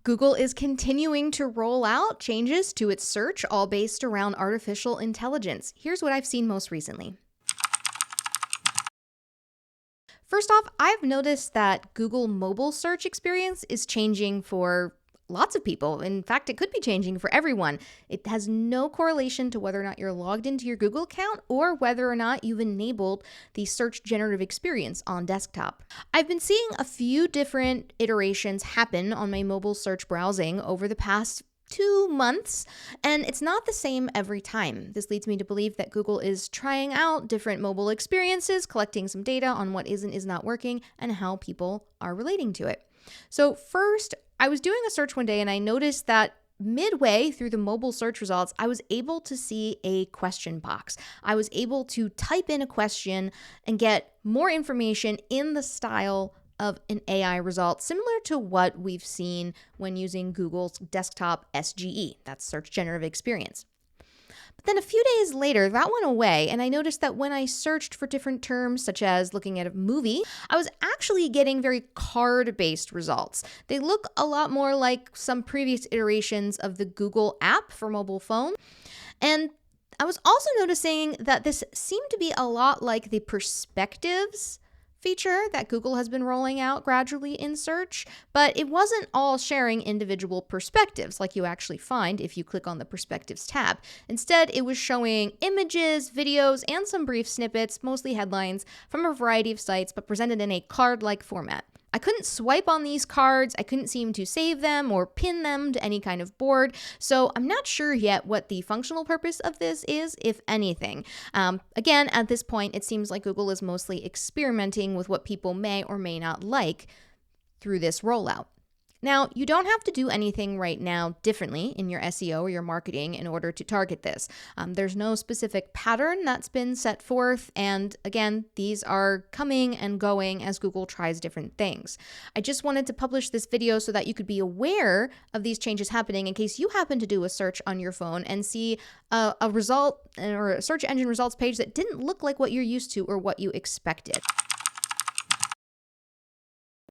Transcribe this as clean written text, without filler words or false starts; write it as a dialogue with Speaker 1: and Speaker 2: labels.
Speaker 1: Google is continuing to roll out changes to its search, all based around artificial intelligence. Here's what I've seen most recently. First off, I've noticed that Google mobile search experience is changing for lots of people. In fact, it could be changing for everyone. It has no correlation to whether or not you're logged into your Google account or whether or not you've enabled the search generative experience on desktop. I've been seeing a few different iterations happen on my mobile search browsing over the past 2 months, and it's not the same every time. This leads me to believe that Google is trying out different mobile experiences, collecting some data on what is and is not working, and how people are relating to it. So first, I was doing a search one day and I noticed that midway through the mobile search results, I was able to see a question box. I was able to type in a question and get more information in the style of an AI result, similar to what we've seen when using Google's desktop SGE, that's Search Generative Experience. But then a few days later, that went away, and I noticed that when I searched for different terms, such as looking at a movie, I was actually getting very card-based results. They look a lot more like some previous iterations of the Google app for mobile phone. And I was also noticing that this seemed to be a lot like the perspectives feature that Google has been rolling out gradually in search, but it wasn't all sharing individual perspectives like you actually find if you click on the perspectives tab. Instead, it was showing images, videos, and some brief snippets, mostly headlines, from a variety of sites, but presented in a card-like format. I couldn't swipe on these cards, I couldn't seem to save them or pin them to any kind of board, so I'm not sure yet what the functional purpose of this is, if anything. Again, at this point, it seems like Google is mostly experimenting with what people may or may not like through this rollout. Now, you don't have to do anything right now differently in your SEO or your marketing in order to target this. There's no specific pattern that's been set forth, and again, these are coming and going as Google tries different things. I just wanted to publish this video so that you could be aware of these changes happening in case you happen to do a search on your phone and see a result or a search engine results page that didn't look like what you're used to or what you expected.